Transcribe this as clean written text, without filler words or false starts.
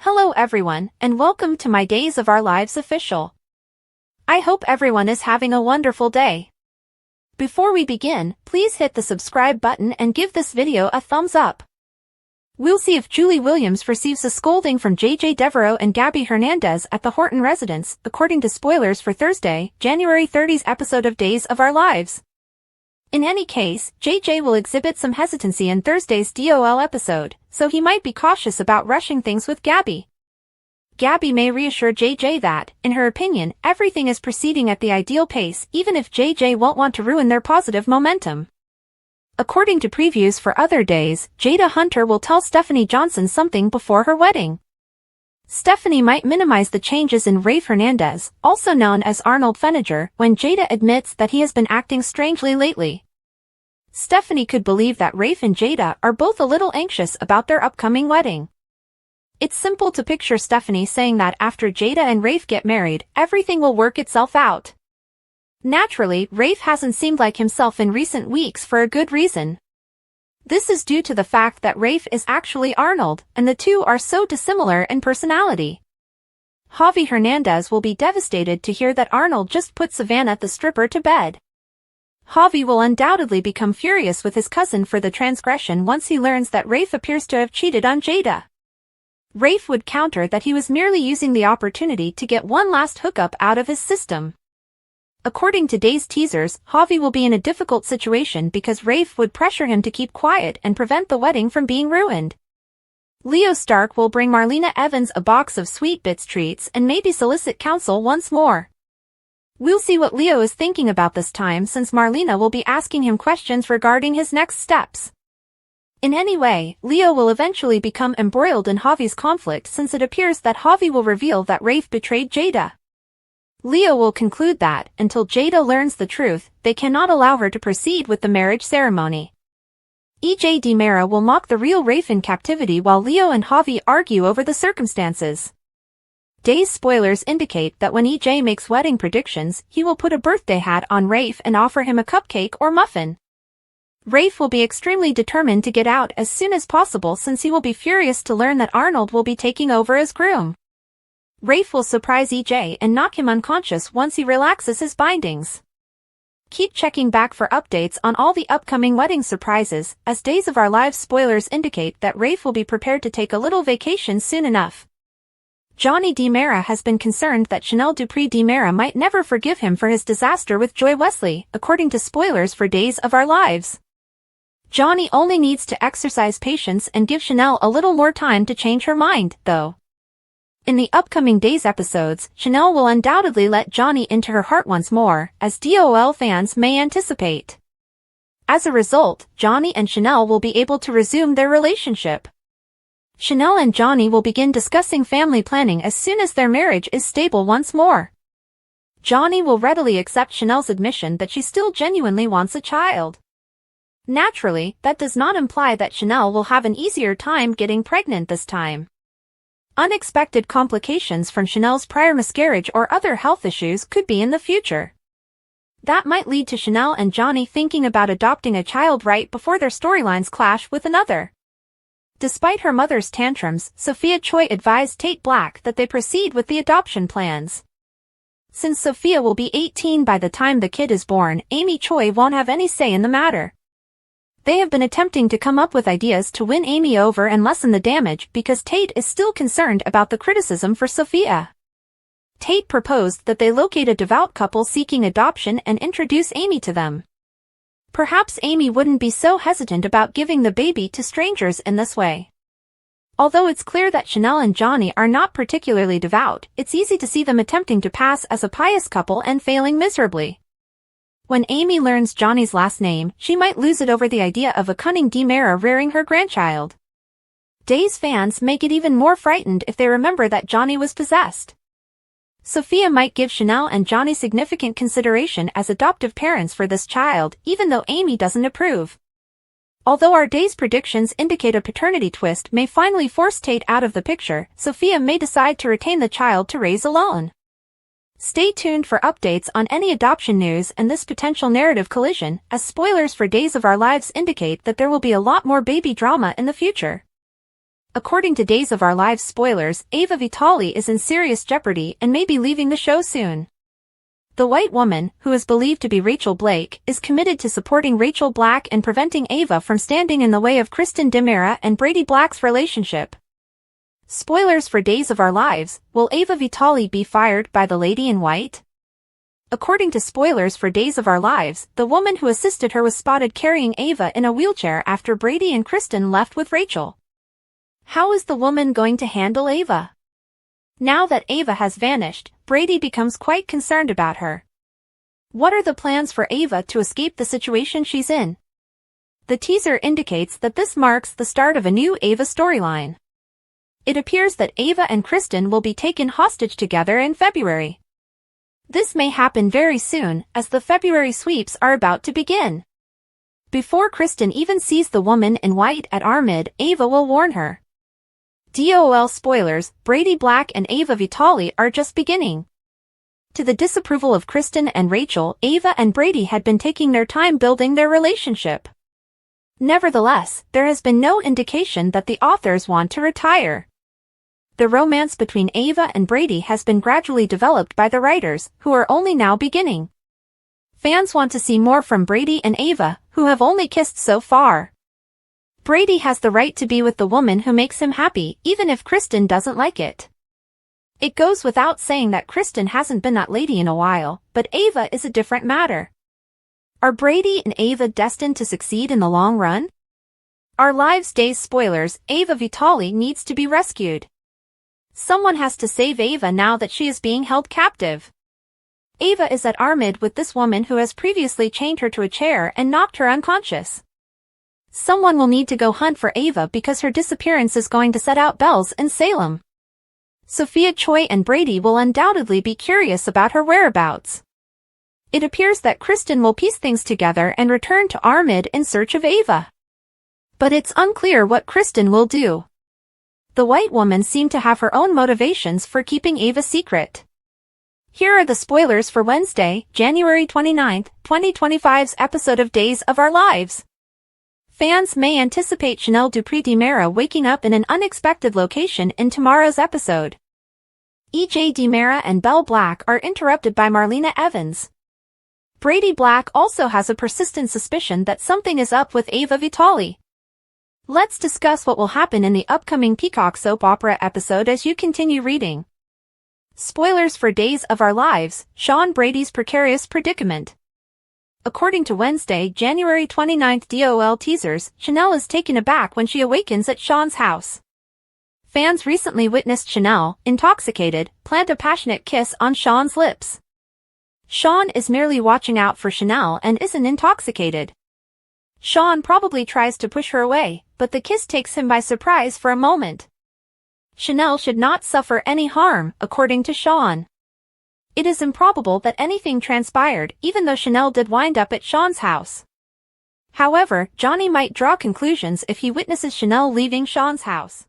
Hello everyone, and welcome to my Days of Our Lives official. I hope everyone is having a wonderful day. Before we begin, please hit the subscribe button and give this video a thumbs up. We'll see if Julie Williams receives a scolding from JJ Devereaux and Gabi Hernandez at the Horton residence, according to spoilers for Thursday, January 30's episode of Days of Our Lives. In any case, JJ will exhibit some hesitancy in Thursday's DOL episode, so he might be cautious about rushing things with Gabi. Gabi may reassure JJ that, in her opinion, everything is proceeding at the ideal pace even if JJ won't want to ruin their positive momentum. According to previews for other days, Jada Hunter will tell Stephanie Johnson something before her wedding. Stephanie might minimize the changes in Rafe Hernandez, also known as Arnold Feniger, when Jada admits that he has been acting strangely lately. Stephanie could believe that Rafe and Jada are both a little anxious about their upcoming wedding. It's simple to picture Stephanie saying that after Jada and Rafe get married, everything will work itself out. Naturally, Rafe hasn't seemed like himself in recent weeks for a good reason. This is due to the fact that Rafe is actually Arnold, and the two are so dissimilar in personality. Javi Hernandez will be devastated to hear that Arnold just put Savannah the stripper to bed. Javi will undoubtedly become furious with his cousin for the transgression once he learns that Rafe appears to have cheated on Jada. Rafe would counter that he was merely using the opportunity to get one last hookup out of his system. According to Day's teasers, Javi will be in a difficult situation because Rafe would pressure him to keep quiet and prevent the wedding from being ruined. Leo Stark will bring Marlena Evans a box of Sweet Bits treats and maybe solicit counsel once more. We'll see what Leo is thinking about this time since Marlena will be asking him questions regarding his next steps. In any way, Leo will eventually become embroiled in Javi's conflict since it appears that Javi will reveal that Rafe betrayed Jada. Leo will conclude that, until Jada learns the truth, they cannot allow her to proceed with the marriage ceremony. EJ DiMera will mock the real Rafe in captivity while Leo and Javi argue over the circumstances. Day's spoilers indicate that when EJ makes wedding predictions, he will put a birthday hat on Rafe and offer him a cupcake or muffin. Rafe will be extremely determined to get out as soon as possible since he will be furious to learn that Arnold will be taking over as groom. Rafe will surprise EJ and knock him unconscious once he relaxes his bindings. Keep checking back for updates on all the upcoming wedding surprises, as Days of Our Lives spoilers indicate that Rafe will be prepared to take a little vacation soon enough. Johnny DiMera has been concerned that Chanel Dupree DiMera might never forgive him for his disaster with Joy Wesley, according to spoilers for Days of Our Lives. Johnny only needs to exercise patience and give Chanel a little more time to change her mind, though. In the upcoming Days episodes, Chanel will undoubtedly let Johnny into her heart once more, as DOL fans may anticipate. As a result, Johnny and Chanel will be able to resume their relationship. Chanel and Johnny will begin discussing family planning as soon as their marriage is stable once more. Johnny will readily accept Chanel's admission that she still genuinely wants a child. Naturally, that does not imply that Chanel will have an easier time getting pregnant this time. Unexpected complications from Chanel's prior miscarriage or other health issues could be in the future. That might lead to Chanel and Johnny thinking about adopting a child right before their storylines clash with another. Despite her mother's tantrums, Sophia Choi advised Tate Black that they proceed with the adoption plans. Since Sophia will be 18 by the time the kid is born, Amy Choi won't have any say in the matter. They have been attempting to come up with ideas to win Amy over and lessen the damage because Tate is still concerned about the criticism for Sophia. Tate proposed that they locate a devout couple seeking adoption and introduce Amy to them. Perhaps Amy wouldn't be so hesitant about giving the baby to strangers in this way. Although it's clear that Chanel and Johnny are not particularly devout, it's easy to see them attempting to pass as a pious couple and failing miserably. When Amy learns Johnny's last name, she might lose it over the idea of a cunning DiMera rearing her grandchild. Days fans may get even more frightened if they remember that Johnny was possessed. Sophia might give Chanel and Johnny significant consideration as adoptive parents for this child, even though Amy doesn't approve. Although our Days predictions indicate a paternity twist may finally force Tate out of the picture, Sophia may decide to retain the child to raise alone. Stay tuned for updates on any adoption news and this potential narrative collision, as spoilers for Days of Our Lives indicate that there will be a lot more baby drama in the future. According to Days of Our Lives spoilers, Ava Vitali is in serious jeopardy and may be leaving the show soon. The white woman, who is believed to be Rachel Blake, is committed to supporting Rachel Black and preventing Ava from standing in the way of Kristen DiMera and Brady Black's relationship. Spoilers for Days of Our Lives, will Ava Vitali be fired by the Lady in White? According to spoilers for Days of Our Lives, the woman who assisted her was spotted carrying Ava in a wheelchair after Brady and Kristen left with Rachel. How is the woman going to handle Ava? Now that Ava has vanished, Brady becomes quite concerned about her. What are the plans for Ava to escape the situation she's in? The teaser indicates that this marks the start of a new Ava storyline. It appears that Ava and Kristen will be taken hostage together in February. This may happen very soon, as the February sweeps are about to begin. Before Kristen even sees the woman in white at Armid, Ava will warn her. DOL spoilers, Brady Black and Ava Vitali are just beginning. To the disapproval of Kristen and Rachel, Ava and Brady had been taking their time building their relationship. Nevertheless, there has been no indication that the authors want to retire. The romance between Ava and Brady has been gradually developed by the writers, who are only now beginning. Fans want to see more from Brady and Ava, who have only kissed so far. Brady has the right to be with the woman who makes him happy, even if Kristen doesn't like it. It goes without saying that Kristen hasn't been that lady in a while, but Ava is a different matter. Are Brady and Ava destined to succeed in the long run? Our Lives Days spoilers, Ava Vitali needs to be rescued. Someone has to save Ava now that she is being held captive. Ava is at Armid with this woman who has previously chained her to a chair and knocked her unconscious. Someone will need to go hunt for Ava because her disappearance is going to set out bells in Salem. Sophia Choi and Brady will undoubtedly be curious about her whereabouts. It appears that Kristen will piece things together and return to Armid in search of Ava. But it's unclear what Kristen will do. The white woman seemed to have her own motivations for keeping Ava secret. Here are the spoilers for Wednesday, January 29, 2025's episode of Days of Our Lives. Fans may anticipate Chanel Dupree DiMera waking up in an unexpected location in tomorrow's episode. EJ DiMera and Belle Black are interrupted by Marlena Evans. Brady Black also has a persistent suspicion that something is up with Ava Vitali. Let's discuss what will happen in the upcoming Peacock soap opera episode as you continue reading. Spoilers for Days of Our Lives, Sean Brady's precarious predicament. According to Wednesday, January 29 DOL teasers, Chanel is taken aback when she awakens at Sean's house. Fans recently witnessed Chanel, intoxicated, plant a passionate kiss on Sean's lips. Sean is merely watching out for Chanel and isn't intoxicated. Sean probably tries to push her away, but the kiss takes him by surprise for a moment. Chanel should not suffer any harm, according to Sean. It is improbable that anything transpired, even though Chanel did wind up at Sean's house. However, Johnny might draw conclusions if he witnesses Chanel leaving Sean's house.